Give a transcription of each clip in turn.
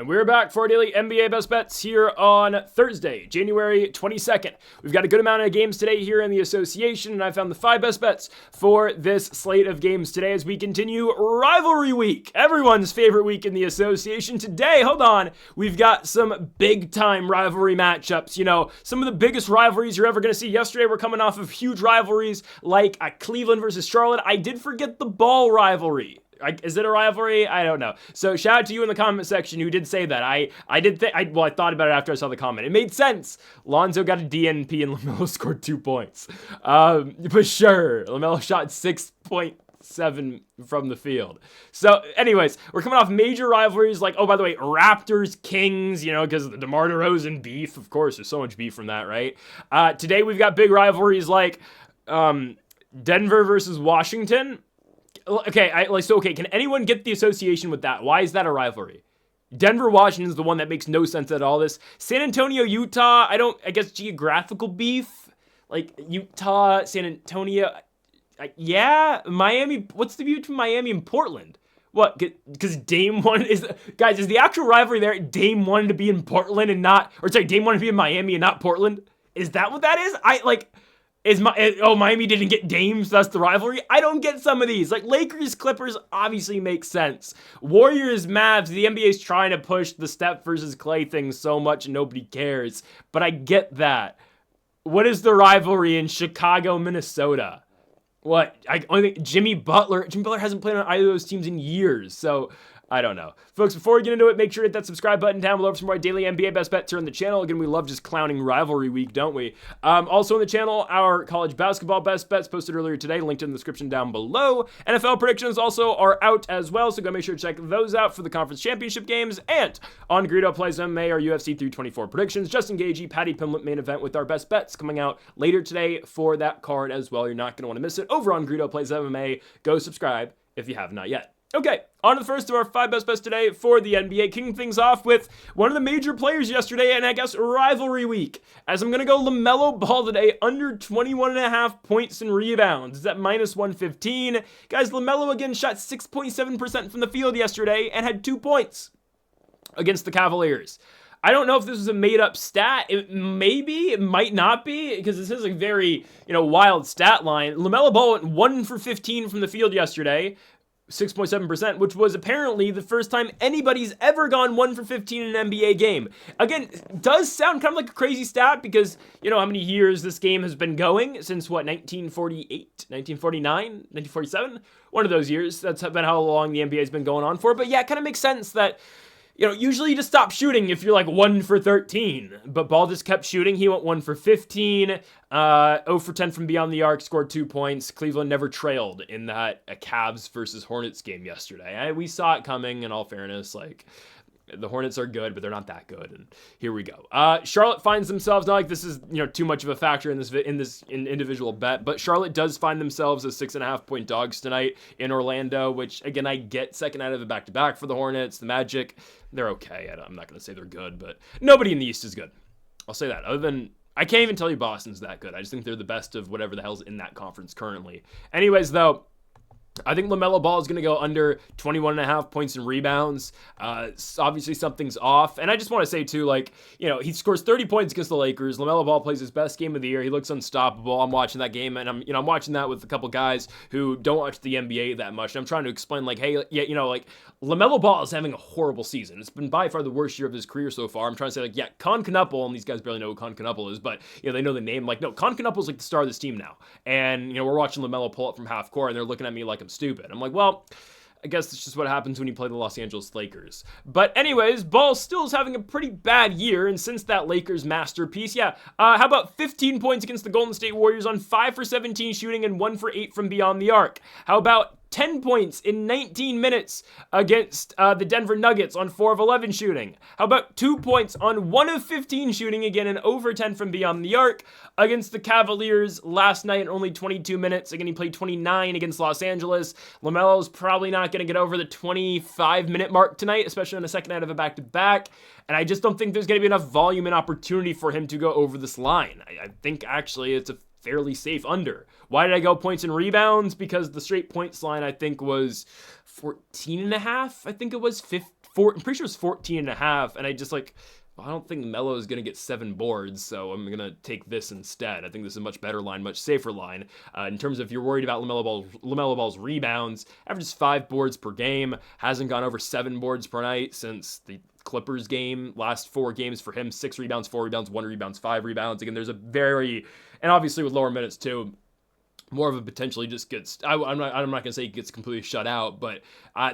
And we're back for our daily NBA best bets here on Thursday, January 22nd. We've got a good amount of games today here in the association, and I found the 5 best bets for this slate of games today as we continue Rivalry Week, everyone's favorite week in the association. Today, hold on, we've got some big-time rivalry matchups. You know, some of the biggest rivalries you're ever going to see. Yesterday, we're coming off of huge rivalries like Cleveland versus Charlotte. I did forget the Ball rivalry. Is it a rivalry? I don't know. So shout out to you in the comment section who did say that. I thought about it after I saw the comment. It made sense. Lonzo got a DNP and LaMelo scored 2 points. But sure, LaMelo shot 6.7 from the field. So anyways, we're coming off major rivalries like, oh, by the way, Raptors, Kings, you know, because of the DeMar DeRozan beef. Of course, there's so much beef from that, right? Today we've got big rivalries like Denver versus Washington. Okay, can anyone get the association with that? Why is that a rivalry? Denver-Washington is the one that makes no sense at all. This San Antonio-Utah, I guess geographical beef? Like, Utah, San Antonio, yeah, Miami, what's the beef between Miami and Portland? What, because Dame wanted, is the actual rivalry there, Dame wanted to be in Portland and not, Dame wanted to be in Miami and not Portland? Is that what that is? Miami didn't get Dame, so that's the rivalry? I don't get some of these. Like, Lakers, Clippers obviously makes sense. Warriors, Mavs, the NBA's trying to push the Steph versus Clay thing so much and nobody cares. But I get that. What is the rivalry in Chicago, Minnesota? What? I only think Jimmy Butler hasn't played on either of those teams in years, so I don't know. Folks, before we get into it, make sure to hit that subscribe button down below for some more daily NBA best bets here on the channel. Again, we love just clowning rivalry week, don't we? Also on the channel, our college basketball best bets posted earlier today, linked in the description down below. NFL predictions also are out as well, so go make sure to check those out for the conference championship games. And on Greedo Plays MMA, our UFC 324 predictions. Justin Gaethje, Paddy Pimblett main event with our best bets coming out later today for that card as well. You're not going to want to miss it. Over on Greedo Plays MMA, go subscribe if you have not yet. Okay, on to the first of our 5 best bets today for the NBA, kicking things off with one of the major players yesterday, and I guess rivalry week, as I'm going to go LaMelo Ball today, under 21.5 points and rebounds. It's at minus 115. Guys, LaMelo again shot 6.7% from the field yesterday and had 2 points against the Cavaliers. I don't know if this is a made-up stat. It might not be, because this is a very, wild stat line. LaMelo Ball went 1 for 15 from the field yesterday, 6.7%, which was apparently the first time anybody's ever gone 1 for 15 in an NBA game. Again, does sound kind of like a crazy stat because, how many years this game has been going since, 1948, 1949, 1947? One of those years. That's been how long the NBA has been going on for. But yeah, it kind of makes sense that, usually you just stop shooting if you're like 1 for 13. But Ball just kept shooting. He went 1 for 15, 0 for 10 from beyond the arc, scored 2 points. Cleveland never trailed in that Cavs versus Hornets game yesterday. We saw it coming, in all fairness. The Hornets are good, but they're not that good, and here we go. Charlotte finds themselves, not like this is too much of a factor in this individual bet, but Charlotte does find themselves as 6.5 point dogs tonight in Orlando, which again I get, second night of a back-to-back for the Hornets. The Magic, they're okay. I'm not going to say they're good, but nobody in the East is good. I'll say that. Other than, I can't even tell you Boston's that good. I just think they're the best of whatever the hell's in that conference currently. Anyways, though, I think LaMelo Ball is going to go under 21.5 points and rebounds. Obviously, something's off. And I just want to say, too, he scores 30 points against the Lakers. LaMelo Ball plays his best game of the year. He looks unstoppable. I'm watching that game, and I'm watching that with a couple guys who don't watch the NBA that much. And I'm trying to explain, LaMelo Ball is having a horrible season. It's been by far the worst year of his career so far. I'm trying to say, Con Knuppel, and these guys barely know who Con Knuppel is, but, they know the name. No, Con Knuppel's the star of this team now. And, we're watching LaMelo pull up from half court, and they're looking at me like I'm stupid. I'm like, well, I guess it's just what happens when you play the Los Angeles Lakers. But anyways, Ball still is having a pretty bad year, and since that Lakers masterpiece, how about 15 points against the Golden State Warriors on 5 for 17 shooting and 1 for 8 from beyond the arc? How about 10 points in 19 minutes against the Denver Nuggets on 4 of 11 shooting? How about 2 points on 1 of 15 shooting, again, and over 10 from beyond the arc against the Cavaliers last night in only 22 minutes? Again, he played 29 against Los Angeles. LaMelo's probably not going to get over the 25-minute mark tonight, especially on the second night of a back-to-back. And I just don't think there's going to be enough volume and opportunity for him to go over this line. I think, actually, it's a fairly safe under. Why did I go points and rebounds? Because the straight points line, I think, was 14.5. I think it was I'm pretty sure it's 14.5, and I just like, I don't think Melo is going to get 7 boards, so I'm going to take this instead. I think this is a much better line, much safer line. In terms of if you're worried about LaMelo Ball's rebounds, averages 5 boards per game, hasn't gone over 7 boards per night since the Clippers game. Last 4 games for him, 6 rebounds, 4 rebounds, 1 rebounds, 5 rebounds. Again, there's a very, and obviously with lower minutes too, more of a potential he just gets. I'm not gonna say he gets completely shut out, but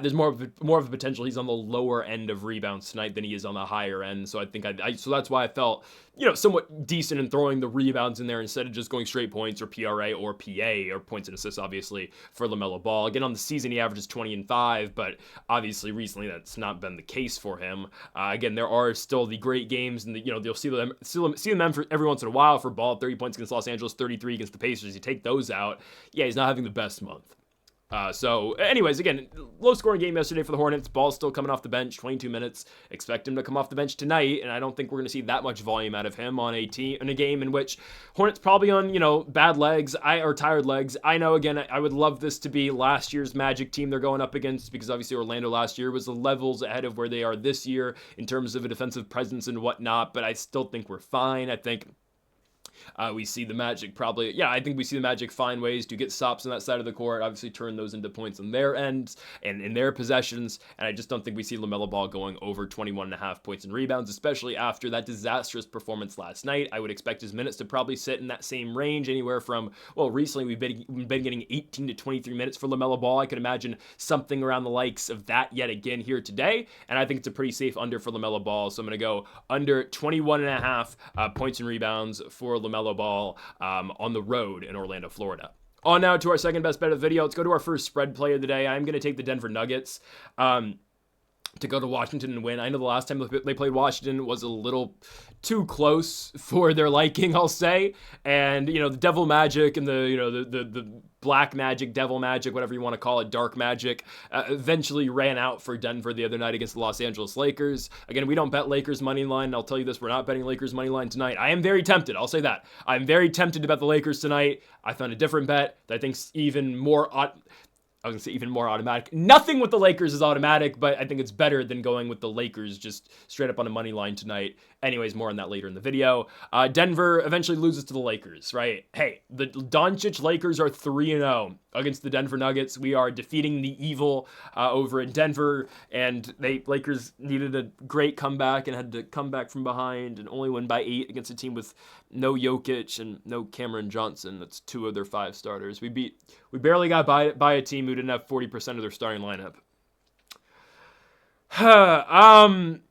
there's more of a potential he's on the lower end of rebounds tonight than he is on the higher end. So I think so that's why I felt somewhat decent in throwing the rebounds in there instead of just going straight points or PRA or PA or points and assists. Obviously for LaMelo Ball, again on the season he averages 20 and 5, but obviously recently that's not been the case for him. Again, there are still the great games, and you'll see them for every once in a while for Ball. 30 points against Los Angeles, 33 against the Pacers. You take those out. Yeah, he's not having the best month. So anyways, again, low scoring game yesterday for the Hornets. Ball's still coming off the bench, 22 minutes. Expect him to come off the bench tonight, and I don't think we're going to see that much volume out of him on in a game in which Hornets probably on, bad legs, or tired legs. I know, again, I would love this to be last year's Magic team they're going up against, because obviously Orlando last year was the levels ahead of where they are this year in terms of a defensive presence and whatnot, but I still think we're fine. I think we see the Magic I think we see the Magic find ways to get stops on that side of the court, obviously turn those into points on their ends and in their possessions, and I just don't think we see LaMelo Ball going over 21.5 points and rebounds, especially after that disastrous performance last night. I would expect his minutes to probably sit in that same range, anywhere from, recently we've been getting 18 to 23 minutes for LaMelo Ball. I could imagine something around the likes of that yet again here today, and I think it's a pretty safe under for LaMelo Ball, so I'm going to go under 21.5 points and rebounds for LaMelo Ball on the road in Orlando, Florida. On now to our second best bet of the video. Let's go to our first spread play of the day. I'm going to take the Denver Nuggets to go to Washington and win. I know the last time they played Washington was a little too close for their liking, I'll say. And, the Devil Magic and the Black Magic, Devil Magic, whatever you want to call it, Dark Magic, eventually ran out for Denver the other night against the Los Angeles Lakers. Again, we don't bet Lakers money line. I'll tell you this, we're not betting Lakers money line tonight. I am very tempted. I'll say that. I'm very tempted to bet the Lakers tonight. I found a different bet that I think's even more automatic. Nothing with the Lakers is automatic, but I think it's better than going with the Lakers just straight up on a money line tonight. Anyways, more on that later in the video. Denver eventually loses to the Lakers, right? Hey, the Doncic Lakers are 3-0 against the Denver Nuggets. We are defeating the evil over in Denver, and Lakers needed a great comeback and had to come back from behind and only win by 8 against a team with no Jokic and no Cameron Johnson. That's 2 of their 5 starters. We barely got by a team who didn't have 40% of their starting lineup.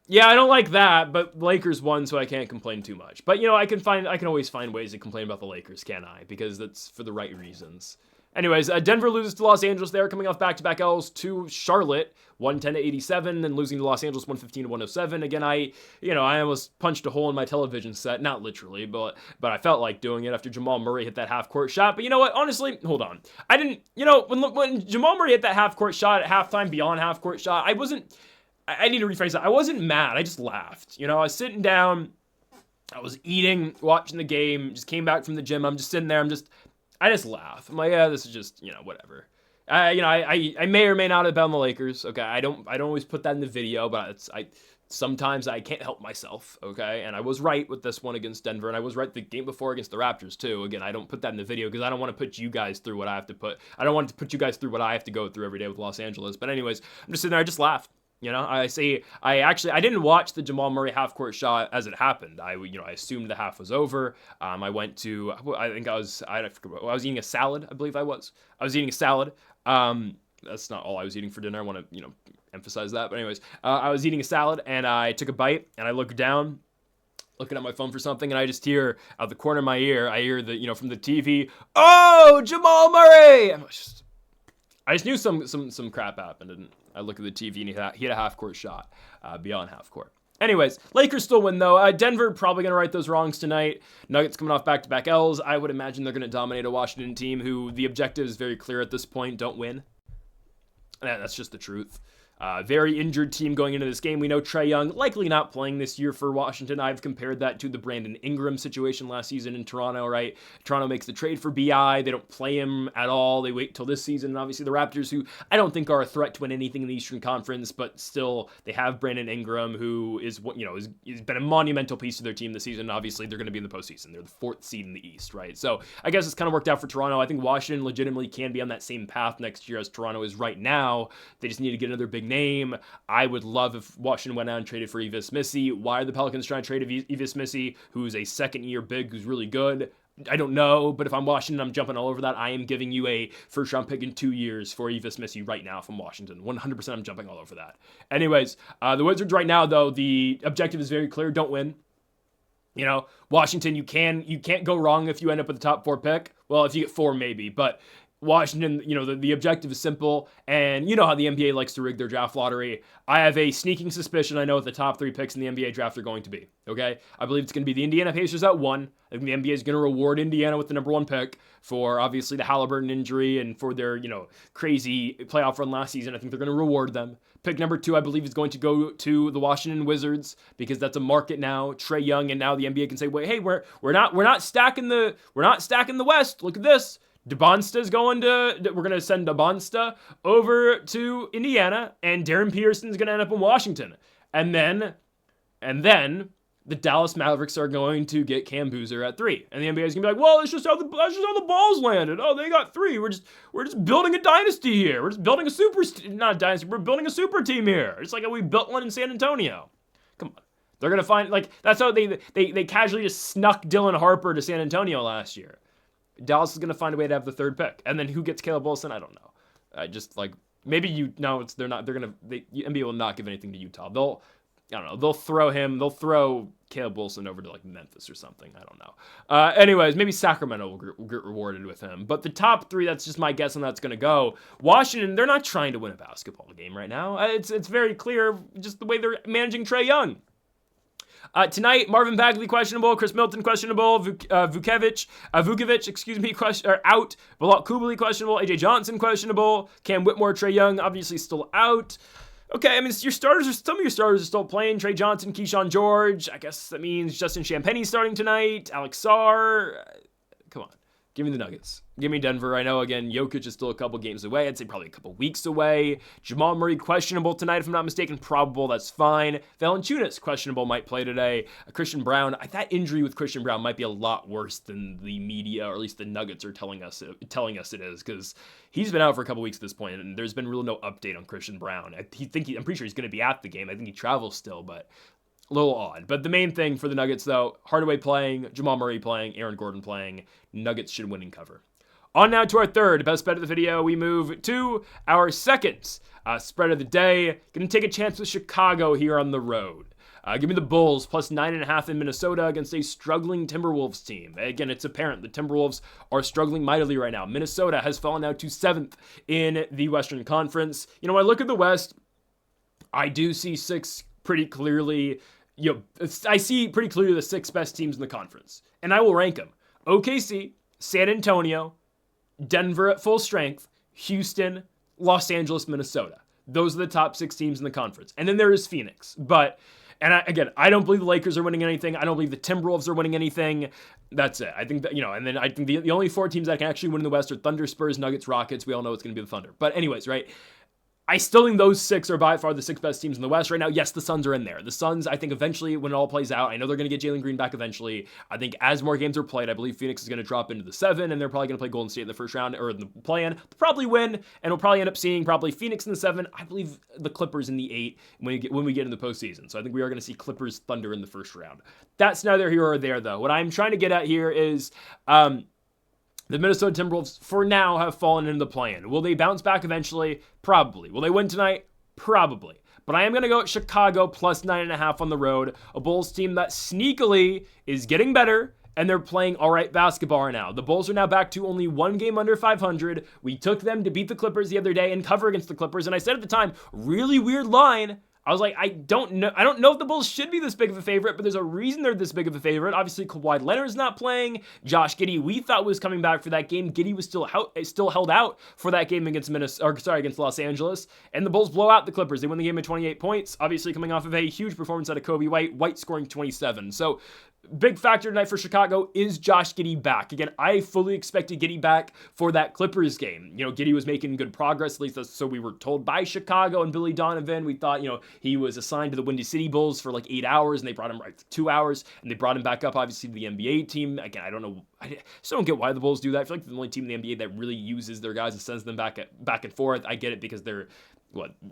Yeah, I don't like that, but Lakers won, so I can't complain too much. But, I can always find ways to complain about the Lakers, can't I? Because that's for the right reasons. Anyways, Denver loses to Los Angeles. They're coming off back-to-back L's to Charlotte, 110-87, and losing to Los Angeles 115-107. Again, I almost punched a hole in my television set, not literally, but I felt like doing it after Jamal Murray hit that half-court shot. But you know what? Honestly, hold on. I didn't, when Jamal Murray hit that half-court shot at halftime, beyond half-court shot, I need to rephrase that. I wasn't mad. I just laughed. I was sitting down, I was eating, watching the game, just came back from the gym. I'm just sitting there. I just laugh. I'm like, yeah, this is just, whatever. I may or may not have bet on the Lakers. Okay, I don't always put that in the video, but sometimes I can't help myself. Okay, and I was right with this one against Denver, and I was right the game before against the Raptors too. Again, I don't put that in the video because I don't want to put you guys through what I have to put. I don't want to put you guys through what I have to go through every day with Los Angeles. But anyways, I'm just sitting there. I just laughed. I didn't watch the Jamal Murray half-court shot as it happened. I assumed the half was over. I was eating a salad, I believe I was. I was eating a salad. That's not all I was eating for dinner. I want to, emphasize that. But anyways, I was eating a salad, and I took a bite, and I looked down, looking at my phone for something, and I just hear, out the corner of my ear, I hear from the TV, "Oh, Jamal Murray!" I just knew some crap happened, and I look at the TV, and he had a half-court shot beyond half-court. Anyways, Lakers still win, though. Denver probably going to right those wrongs tonight. Nuggets coming off back-to-back L's. I would imagine they're going to dominate a Washington team who the objective is very clear at this point: don't win. That's just the truth. Very injured team going into this game. We know Trae Young likely not playing this year for Washington. I've compared that to the Brandon Ingram situation last season in Toronto, right? Toronto makes the trade for BI. They don't play him at all. They wait till this season. And obviously the Raptors, who I don't think are a threat to win anything in the Eastern Conference, but still they have Brandon Ingram, who is has been a monumental piece to their team this season. Obviously they're going to be in the postseason. They're the 4th seed in the East, right? So I guess it's kind of worked out for Toronto. I think Washington legitimately can be on that same path next year as Toronto is right now. They just need to get another big name. I would love if Washington went out and traded for Yves Missi. Why are the Pelicans trying to trade Yves Missi, who's a second-year big, who's really good? I don't know, but if I'm Washington, I'm jumping all over that. I am giving you a first-round pick in 2 years for Yves Missi right now from Washington. 100% I'm jumping all over that. Anyways, the Wizards right now, though, the objective is very clear. Don't win. Washington, you can't go wrong if you end up with the top 4 pick. Well, if you get 4, maybe, but Washington, the objective is simple, and you know how the NBA likes to rig their draft lottery. I have a sneaking suspicion I know what the top 3 picks in the NBA draft are going to be, okay? I believe it's going to be the Indiana Pacers at 1. I think the NBA is going to reward Indiana with the number 1 pick for, obviously, the Halliburton injury and for their, crazy playoff run last season. I think they're going to reward them. Pick number 2, I believe, is going to go to the Washington Wizards because that's a market now. Trae Young, and now the NBA can say, wait, hey, we're not stacking the West. Look at this. We're going to send Debonsta over to Indiana, and Darren Peterson's going to end up in Washington. And then the Dallas Mavericks are going to get Cam Boozer at 3. And the NBA is going to be like, well, that's just how the balls landed. Oh, they got 3. We're just building a dynasty here. We're just building not a dynasty, we're building a super team here. It's like we built one in San Antonio. Come on. They're going to find, that's how they casually just snuck Dylan Harper to San Antonio last year. Dallas is going to find a way to have the 3rd pick. And then who gets Caleb Wilson? I don't know. Maybe the NBA will not give anything to Utah. They'll throw Caleb Wilson over to Memphis or something. I don't know. Anyways, maybe Sacramento will get rewarded with him. But the top 3, that's just my guess on that's going to go. Washington, they're not trying to win a basketball game right now. It's very clear just the way they're managing Trae Young. Tonight, Marvin Bagley questionable, Chris Milton questionable, Vucevic, out, Bilal Coulibaly questionable, AJ Johnson questionable, Cam Whitmore, Trae Young obviously still out. Okay, I mean, some of your starters are still playing. Trae Johnson, Keyshawn George. I guess that means Justin Champagne's starting tonight. Alex Sarr. Come on. Give me the Nuggets. Give me Denver. I know, again, Jokic is still a couple games away. I'd say probably a couple weeks away. Jamal Murray, questionable tonight, if I'm not mistaken. Probable, that's fine. Valanciunas, questionable, might play today. Christian Brown, that injury with Christian Brown might be a lot worse than the media, or at least the Nuggets are telling us it is, because he's been out for a couple weeks at this point, and there's been really no update on Christian Brown. I'm pretty sure he's going to be at the game. I think he travels still, but a little odd. But the main thing for the Nuggets, though, Hardaway playing, Jamal Murray playing, Aaron Gordon playing. Nuggets should win and cover. On now to our 3rd best bet of the video. We move to our 2nd spread of the day. Going to take a chance with Chicago here on the road. Give me the Bulls plus 9.5 in Minnesota against a struggling Timberwolves team. Again, it's apparent the Timberwolves are struggling mightily right now. Minnesota has fallen now to 7th in the Western Conference. I look at the West. I do see 6 pretty clearly. I see pretty clearly the 6 best teams in the conference, and I will rank them: OKC, San Antonio, Denver at full strength, Houston, Los Angeles, Minnesota. Those are the top 6 teams in the conference, and then there is Phoenix. I don't believe the Lakers are winning anything. I don't believe the Timberwolves are winning anything. That's it. I think that, and then I think the only 4 teams that can actually win in the West are Thunder, Spurs, Nuggets, Rockets. We all know it's going to be the Thunder. But anyways, right? I still think those 6 are by far the 6 best teams in the West right now. Yes, the Suns are in there. The Suns, I think eventually, when it all plays out, I know they're going to get Jalen Green back eventually. I think as more games are played, I believe Phoenix is going to drop into the 7, and they're probably going to play Golden State in the first round, or in the play-in. They'll probably win, and we'll probably end up seeing probably Phoenix in the 7. I believe the Clippers in the 8 when we get into the postseason. So I think we are going to see Clippers Thunder in the first round. That's neither here or there, though. What I'm trying to get at here is the Minnesota Timberwolves, for now, have fallen into the play-in. Will they bounce back eventually? Probably. Will they win tonight? Probably. But I am going to go at Chicago plus 9.5 on the road. A Bulls team that sneakily is getting better, and they're playing all right basketball right now. The Bulls are now back to only 1 game under 500. We took them to beat the Clippers the other day and cover against the Clippers. And I said at the time, really weird line. I was like, I don't know if the Bulls should be this big of a favorite, but there's a reason they're this big of a favorite. Obviously, Kawhi Leonard's not playing. Josh Giddey, we thought was coming back for that game. Giddey was still held out for that game against against Los Angeles, and the Bulls blow out the Clippers. They win the game at 28 points, obviously coming off of a huge performance out of Kobe White scoring 27. So big factor tonight for Chicago is Josh Giddey back. Again, I fully expected Giddey back for that Clippers game. Giddey was making good progress, at least so we were told by Chicago and Billy Donovan. We thought, he was assigned to the Windy City Bulls for like 8 hours, and they brought him right to 2 hours, and they brought him back up, obviously, to the NBA team. Again, I don't know. I just don't get why the Bulls do that. I feel like they're the only team in the NBA that really uses their guys and sends them back and forth. I get it because they're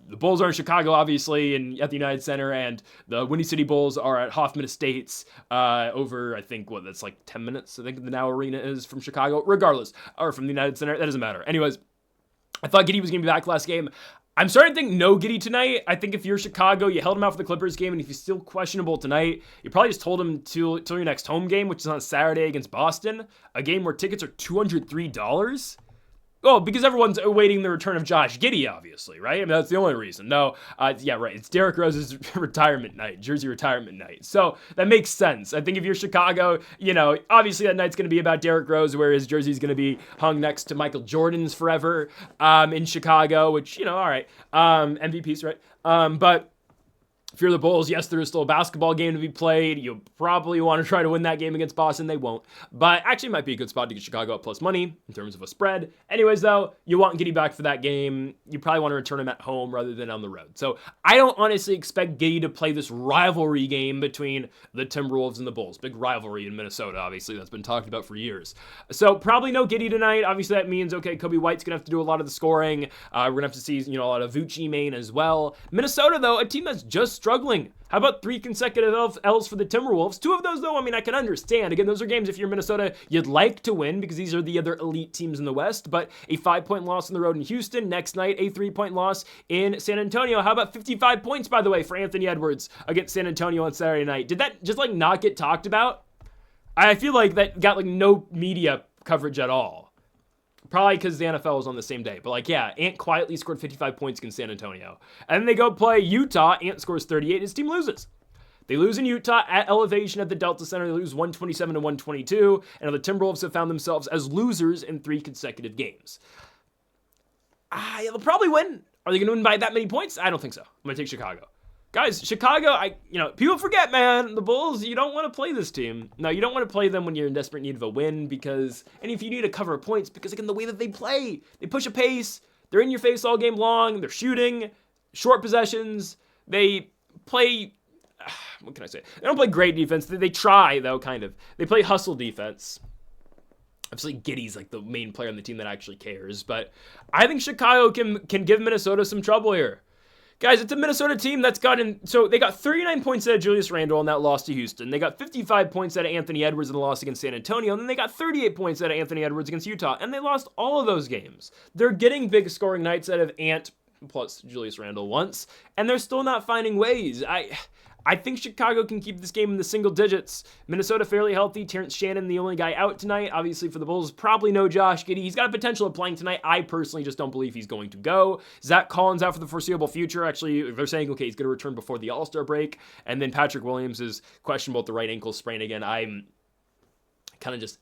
the Bulls are in Chicago, obviously, and at the United Center, and the Windy City Bulls are at Hoffman Estates over, I think, that's like 10 minutes, I think the Now Arena is from Chicago, regardless, or from the United Center, that doesn't matter. Anyways, I thought Giddey was going to be back last game. I'm starting to think no Giddey tonight. I think if you're Chicago, you held him out for the Clippers game, and if he's still questionable tonight, you probably just told him till your next home game, which is on Saturday against Boston, a game where tickets are $203. Oh, because everyone's awaiting the return of Josh Giddey, obviously, right? I mean, that's the only reason. No, yeah, right. It's Derrick Rose's retirement night, jersey retirement night. So that makes sense. I think if you're Chicago, obviously that night's going to be about Derrick Rose, where his jersey's going to be hung next to Michael Jordan's forever in Chicago, which, all right, MVPs, right? But if you're the Bulls, yes, there is still a basketball game to be played. You'll probably want to try to win that game against Boston. They won't. But actually, it might be a good spot to get Chicago up plus money in terms of a spread. Anyways, though, you want Giddey back for that game. You probably want to return him at home rather than on the road. So I don't honestly expect Giddey to play this rivalry game between the Timberwolves and the Bulls. Big rivalry in Minnesota, obviously. That's been talked about for years. So probably no Giddey tonight. Obviously, that means, okay, Kobe White's going to have to do a lot of the scoring. We're going to have to see, a lot of Vucci main as well. Minnesota, though, a team that's just struggling. How about 3 consecutive L's for the Timberwolves? 2 of those, though, I can understand. Again, those are games, if you're Minnesota, you'd like to win because these are the other elite teams in the West. But a 5-point loss on the road in Houston. Next night, a 3-point loss in San Antonio. How about 55 points, by the way, for Anthony Edwards against San Antonio on Saturday night? Did that just, not get talked about? I feel like that got, no media coverage at all. Probably because the NFL was on the same day. But Ant quietly scored 55 points against San Antonio. And then they go play Utah. Ant scores 38. His team loses. They lose in Utah at Elevation at the Delta Center. They lose 127-122. And the Timberwolves have found themselves as losers in 3 consecutive games. They'll probably win. Are they going to win by that many points? I don't think so. I'm going to take Chicago. Guys, Chicago, people forget, man, the Bulls, you don't want to play this team. No, you don't want to play them when you're in desperate need of a win and if you need to cover points, because again, the way that they play, they push a pace, they're in your face all game long, they're shooting, short possessions, they play, what can I say? They don't play great defense, they try, though, kind of. They play hustle defense. Obviously, Giddey's the main player on the team that actually cares, but I think Chicago can give Minnesota some trouble here. Guys, it's a Minnesota team that's so they got 39 points out of Julius Randle in that loss to Houston. They got 55 points out of Anthony Edwards in the loss against San Antonio. And then they got 38 points out of Anthony Edwards against Utah. And they lost all of those games. They're getting big scoring nights out of Ant plus Julius Randle once. And they're still not finding ways. I think Chicago can keep this game in the single digits. Minnesota fairly healthy. Terrence Shannon, the only guy out tonight. Obviously for the Bulls, probably no Josh Giddey. He's got a potential of playing tonight. I personally just don't believe he's going to go. Zach Collins out for the foreseeable future. Actually, they're saying, okay, he's going to return before the All-Star break. And then Patrick Williams is questionable with the right ankle sprain again. I'm kind of just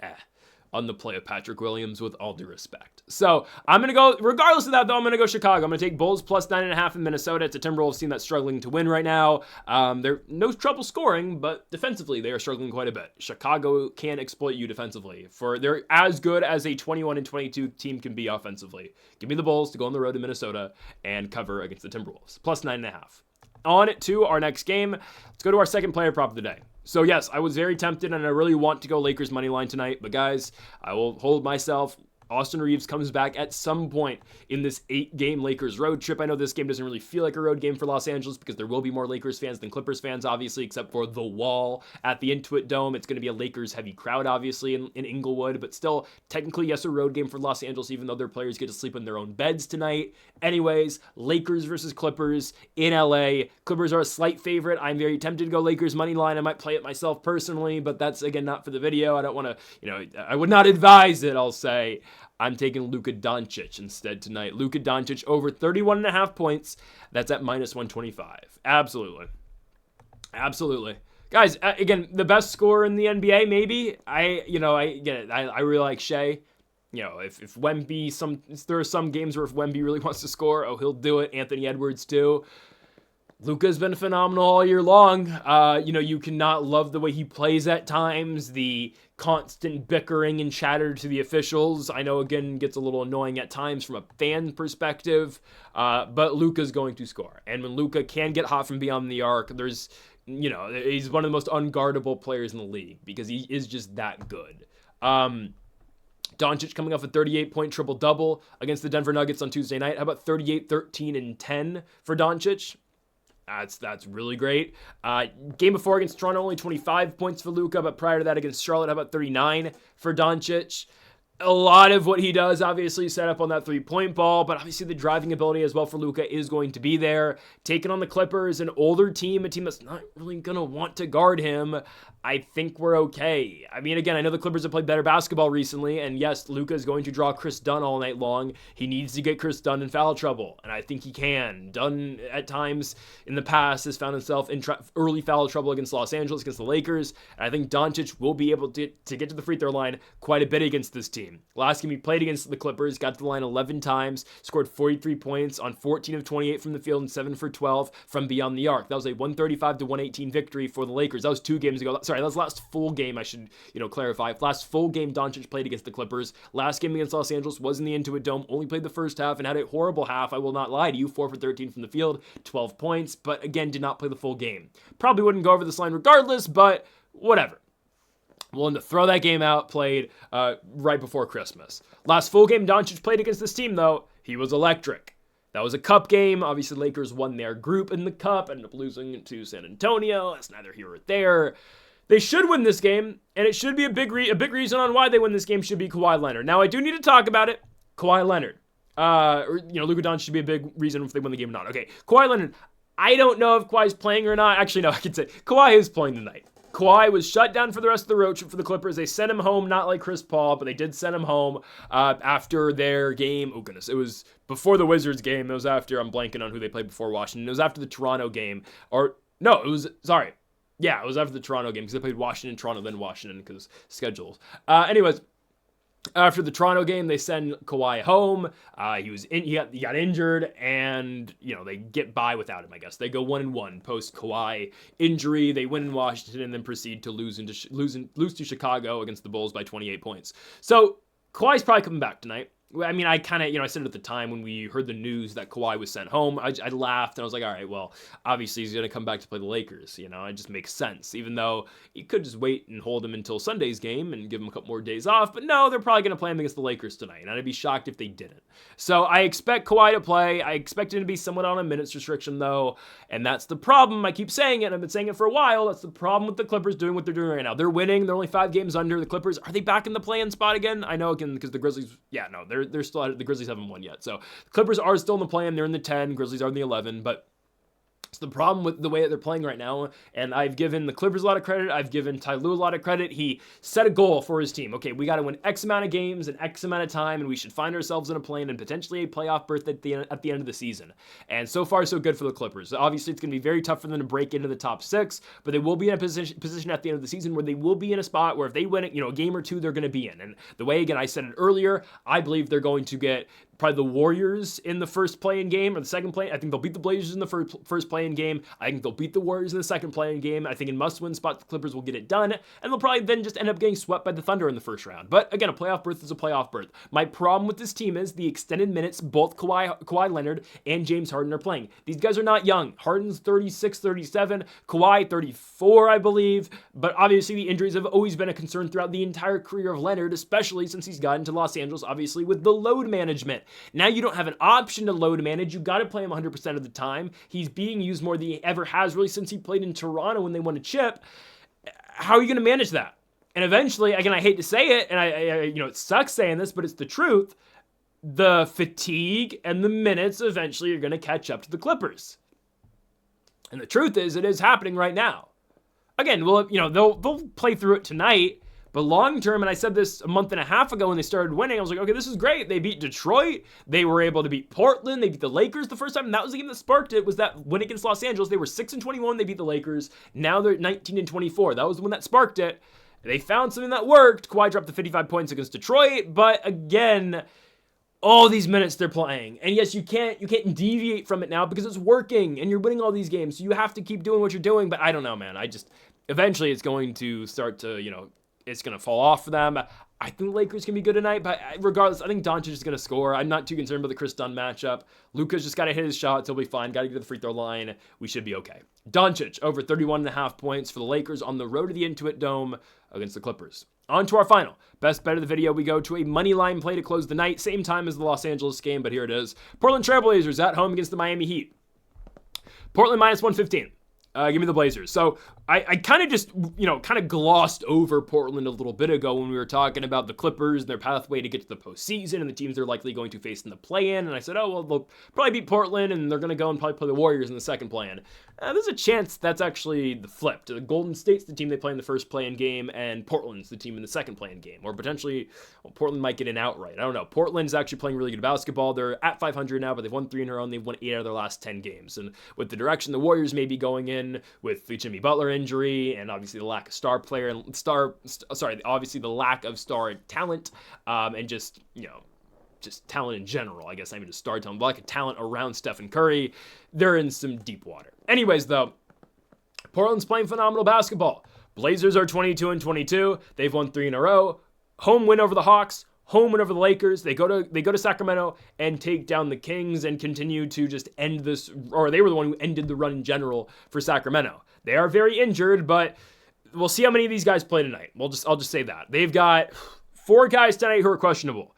on the play of Patrick Williams with all due respect. So I'm going to go, regardless of that though, I'm going to go Chicago. I'm going to take Bulls plus 9.5 in Minnesota. It's a Timberwolves team that's struggling to win right now. They're no trouble scoring, but defensively they are struggling quite a bit. Chicago can exploit you defensively. They're as good as a 21-22 team can be offensively. Give me the Bulls to go on the road to Minnesota and cover against the Timberwolves. Plus 9.5. On to our next game. Let's go to our second player prop of the day. So yes, I was very tempted and I really want to go Lakers money line tonight, but guys, I will hold myself. Austin Reeves comes back at some point in this 8-game Lakers road trip. I know this game doesn't really feel like a road game for Los Angeles because there will be more Lakers fans than Clippers fans, obviously, except for the wall at the Intuit Dome. It's going to be a Lakers-heavy crowd, obviously, in Inglewood, but still, technically, yes, a road game for Los Angeles, even though their players get to sleep in their own beds tonight. Anyways, Lakers versus Clippers in LA. Clippers are a slight favorite. I'm very tempted to go Lakers money line. I might play it myself personally, but that's, again, not for the video. I don't want to, I would not advise it, I'll say. I'm taking Luka Doncic instead tonight. Luka Doncic over 31.5 points. That's at minus 125. Absolutely. Guys, again, the best scorer in the NBA, maybe. I get it. I really like Shea. If Wemby, there are some games where if Wemby really wants to score, he'll do it. Anthony Edwards too. Luka's been phenomenal all year long. You cannot love the way he plays at times. The constant bickering and chatter to the officials, I know, again, gets a little annoying at times from a fan perspective. But Luka's going to score. And when Luka can get hot from beyond the arc, he's one of the most unguardable players in the league because he is just that good. Doncic coming off a 38-point triple-double against the Denver Nuggets on Tuesday night. How about 38, 13, and 10 for Doncic? That's really great. Game before against Toronto, only 25 points for Luka, but prior to that against Charlotte, how about 39 for Doncic? A lot of what he does, obviously, set up on that three-point ball, but obviously the driving ability as well for Luka is going to be there. Taking on the Clippers, an older team, a team that's not really going to want to guard him, I think we're okay. I mean, again, I know the Clippers have played better basketball recently, and yes, Luka is going to draw Chris Dunn all night long. He needs to get Chris Dunn in foul trouble, and I think he can. Dunn, at times in the past, has found himself in early foul trouble against Los Angeles, against the Lakers, and I think Doncic will be able to get to the free throw line quite a bit against this team. Last game he played against the Clippers, got to the line 11 times, scored 43 points on 14 of 28 from the field and 7 for 12 from beyond the arc. That was a 135-118 victory for the Lakers. That was 2 games ago. Sorry, that was last full game, I should clarify. Last full game Doncic played against the Clippers. Last game against Los Angeles was in the Intuit Dome, only played the first half and had a horrible half. I will not lie to you, 4 for 13 from the field, 12 points, but again, did not play the full game. Probably wouldn't go over this line regardless, but whatever. Willing to throw that game out, played right before Christmas. Last full game Doncic played against this team, though, he was electric. That was a cup game. Obviously, Lakers won their group in the cup, ended up losing to San Antonio. That's neither here or there. They should win this game, and it should be a big reason on why they win this game should be Kawhi Leonard. Now, I do need to talk about it. Kawhi Leonard. Luka Doncic should be a big reason if they win the game or not. Okay, Kawhi Leonard. I don't know if Kawhi's playing or not. Actually, no, I can say Kawhi is playing tonight. Kawhi was shut down for the rest of the road trip for the Clippers. They sent him home, not like Chris Paul, but they did send him home after their game. Oh, goodness. It was before the Wizards game. It was after, I'm blanking on who they played before Washington. It was after the Toronto game. It was after the Toronto game because they played Washington, Toronto, then Washington because schedules. Anyways, after the Toronto game, they send Kawhi home. He got injured, and they get by without him. I guess they go 1-1 post Kawhi injury. They win in Washington and then proceed to lose to Chicago against the Bulls by 28 points. So Kawhi's probably coming back tonight. I mean, I kind of, I said it at the time when we heard the news that Kawhi was sent home, I laughed and I was like, all right, well, obviously he's going to come back to play the Lakers. It just makes sense, even though you could just wait and hold him until Sunday's game and give him a couple more days off. But no, they're probably going to play him against the Lakers tonight, and I'd be shocked if they didn't. So I expect Kawhi to play. I expect him to be somewhat on a minutes restriction, though, and that's the problem. I keep saying it. I've been saying it for a while. That's the problem with the Clippers doing what they're doing right now. They're winning. They're only 5 games under. The Clippers, are they back in the play-in spot again? I know, again, because the Grizzlies, they're still at the Grizzlies haven't won yet. So the Clippers are still in the play-in. They're in the 10. Grizzlies are in the 11. But it's the problem with the way that they're playing right now. And I've given the Clippers a lot of credit. I've given Ty Lue a lot of credit. He set a goal for his team. Okay, we got to win X amount of games in X amount of time, and we should find ourselves in a play-in and potentially a playoff berth at the end of the season. And so far, so good for the Clippers. Obviously, it's going to be very tough for them to break into the top 6, but they will be in a position at the end of the season where they will be in a spot where if they win a game or two, they're going to be in. And the way, again, I said it earlier, I believe they're going to get probably the Warriors in the first play-in game or the second play. I think they'll beat the Blazers in the first play-in game. I think they'll beat the Warriors in the second play-in game. I think in must-win spots, the Clippers will get it done, and they'll probably then just end up getting swept by the Thunder in the first round. But again, a playoff berth is a playoff berth. My problem with this team is the extended minutes both Kawhi Leonard and James Harden are playing. These guys are not young. Harden's 36, 37, Kawhi 34, I believe. But obviously the injuries have always been a concern throughout the entire career of Leonard, especially since he's gotten to Los Angeles, obviously with the load management. Now you don't have an option to load manage. You got to play him 100% of the time. He's being used more than he ever has, really, since he played in Toronto when they won a chip. How are you going to manage that? And eventually, again, I hate to say it, and I it sucks saying this, but it's the truth. The fatigue and the minutes eventually are going to catch up to the Clippers. And the truth is, it is happening right now. Again, well, they'll play through it tonight, But long term, and I said this a month and a half ago when they started winning, I was like, okay, this is great. They beat Detroit. They were able to beat Portland. They beat the Lakers the first time. And that was the game that sparked it, was that win against Los Angeles. They were 6-21. They beat the Lakers. Now they're 19-24. That was the one that sparked it. They found something that worked. Kawhi dropped the 55 points against Detroit. But again, all these minutes they're playing. And yes, you can't deviate from it now because it's working and you're winning all these games. So you have to keep doing what you're doing. But I don't know, man. Eventually it's going to start to, it's going to fall off for them. I think the Lakers can be good tonight, but regardless, I think Doncic is going to score. I'm not too concerned about the Chris Dunn matchup. Luka's just got to hit his shots. He'll be fine. Got to get to the free throw line. We should be okay. Doncic, over 31.5 points for the Lakers on the road to the Intuit Dome against the Clippers. On to our final. Best bet of the video, we go to a money line play to close the night. Same time as the Los Angeles game, but here it is. Portland Trailblazers at home against the Miami Heat. Portland minus 115. Give me the Blazers. So I kind of just, kind of glossed over Portland a little bit ago when we were talking about the Clippers and their pathway to get to the postseason and the teams they're likely going to face in the play-in. And I said, they'll probably beat Portland and they're going to go and probably play the Warriors in the second play-in. There's a chance that's actually the flip. The Golden State's the team they play in the first play-in game and Portland's the team in the second play-in game. Or potentially, Portland might get in outright. I don't know. Portland's actually playing really good basketball. They're at 500 now, but they've won 3 in a row and they've won 8 out of their last 10 games. And with the direction the Warriors may be going in with the Jimmy Butler injury and obviously the lack of star player and obviously the lack of star talent and just talent in general, I guess, not even just star talent, but lack of talent around Stephen Curry, they're in some deep water. Anyways, though, Portland's playing phenomenal basketball. Blazers are 22-22. They've won 3 in a row. Home win over the Hawks. Home win over the Lakers. They go to Sacramento and take down the Kings and continue to just end this, or they were the one who ended the run in general for Sacramento. They are very injured, but we'll see how many of these guys play tonight. I'll just say that. They've got 4 guys tonight who are questionable.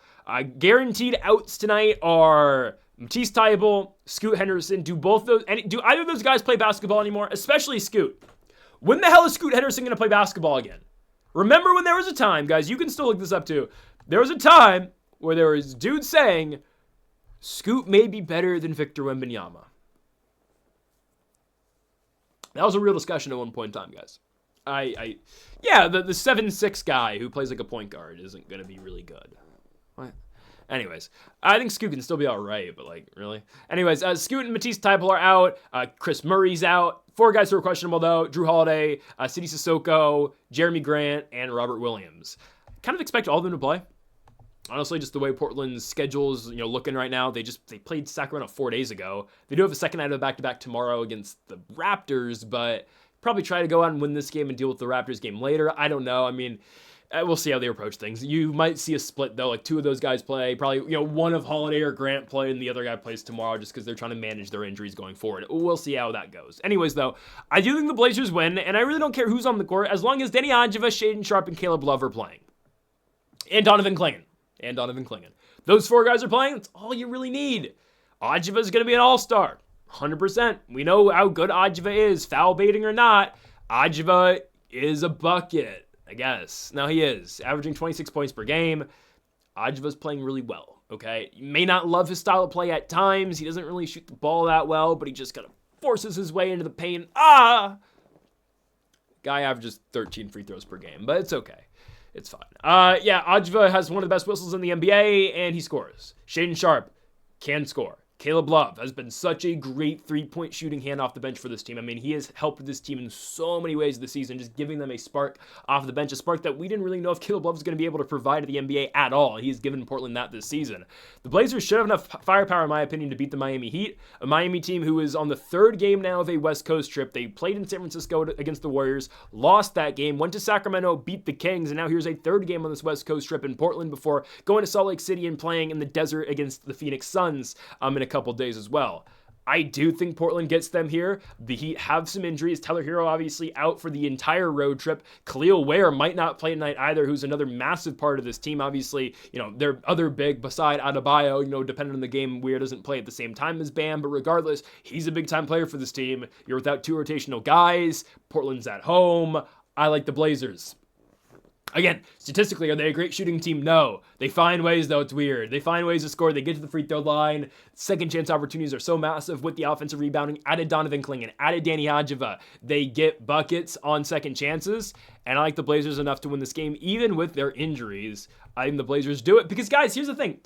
Guaranteed outs tonight are Matisse Thybulle, Scoot Henderson. Do either of those guys play basketball anymore? Especially Scoot. When the hell is Scoot Henderson going to play basketball again? Remember when there was a time, guys, you can still look this up too. There was a time where there was dudes saying Scoot may be better than Victor Wembanyama. That was a real discussion at one point in time, guys. The 7'6" guy who plays like a point guard isn't going to be really good. What? Anyways, I think Scoot can still be all right, but really? Anyways, Scoot and Matisse Thybulle are out. Chris Murray's out. 4 guys who are questionable, though. Drew Holiday, Sidi Sissoko, Jeremy Grant, and Robert Williams. Kind of expect all of them to play. Honestly, just the way Portland's schedule is, looking right now. They played Sacramento 4 days ago. They do have a second night of back-to-back tomorrow against the Raptors, but probably try to go out and win this game and deal with the Raptors game later. I don't know. We'll see how they approach things. You might see a split, though. 2 of those guys play. Probably, one of Holiday or Grant play, and the other guy plays tomorrow just because they're trying to manage their injuries going forward. We'll see how that goes. Anyways, though, I do think the Blazers win, and I really don't care who's on the court as long as Denny Adjeva, Shaedon Sharpe, and Caleb Love are playing. And Donovan Clingan. Those 4 guys are playing. That's all you really need. Adjeva is going to be an all-star. 100%. We know how good Adjeva is. Foul baiting or not, Adjeva is a bucket. I guess. Now he is averaging 26 points per game. Adjeva's playing really well, okay? You may not love his style of play at times. He doesn't really shoot the ball that well, but he just kind of forces his way into the paint. Guy averages 13 free throws per game, but it's okay. It's fine. Adjeva has one of the best whistles in the NBA, and he scores. Shaedon Sharpe can score. Caleb Love has been such a great 3-point shooting hand off the bench for this team. He has helped this team in so many ways this season, just giving them a spark off the bench, a spark that we didn't really know if Caleb Love was going to be able to provide to the NBA at all. He's given Portland that this season. The Blazers should have enough firepower, in my opinion, to beat the Miami Heat, a Miami team who is on the 3rd game now of a West Coast trip. They played in San Francisco against the Warriors, lost that game, went to Sacramento, beat the Kings, and now here's a 3rd game on this West Coast trip in Portland before going to Salt Lake City and playing in the desert against the Phoenix Suns in a couple days as well. I do think Portland gets them here. The Heat have some injuries. Tyler Hero obviously out for the entire road trip. Khalil Ware might not play tonight either, who's another massive part of this team. Obviously, their other big beside Adebayo, depending on the game, Ware doesn't play at the same time as Bam, but regardless, he's a big-time player for this team. You're without 2 rotational guys. Portland's at home. I like the Blazers. Again, statistically, are they a great shooting team? No. They find ways, though. It's weird. They find ways to score. They get to the free throw line. Second chance opportunities are so massive with the offensive rebounding. Added Donovan Clingan, added Danny Hadjiva. They get buckets on second chances. And I like the Blazers enough to win this game, even with their injuries. I think the Blazers do it. Because, guys, here's the thing.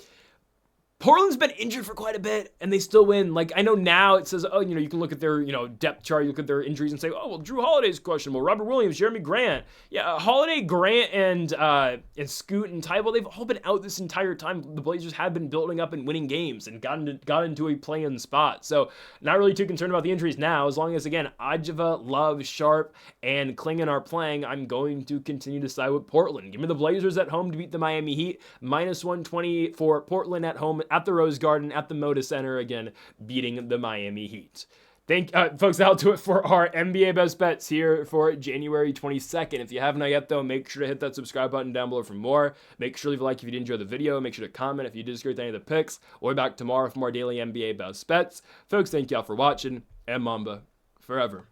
Portland's been injured for quite a bit, and they still win. Like, I know now it says, oh, you can look at their, depth chart, you look at their injuries and say, oh, well, Drew Holiday's questionable, Robert Williams, Jeremy Grant. Yeah, Holiday, Grant, and Scoot and Tybalt, they've all been out this entire time. The Blazers have been building up and winning games and got into a play-in spot. So, not really too concerned about the injuries now. As long as, again, Hadjiva, Love, Sharp, and Clingan are playing, I'm going to continue to side with Portland. Give me the Blazers at home to beat the Miami Heat. -120 for Portland at home at the Rose Garden, at the Moda Center, again, beating the Miami Heat. Folks, that'll do it for our NBA best bets here for January 22nd. If you haven't yet, though, make sure to hit that subscribe button down below for more. Make sure to leave a like if you did enjoy the video. Make sure to comment if you disagree with any of the picks. We'll be back tomorrow for more daily NBA best bets. Folks, thank y'all for watching, and Mamba forever.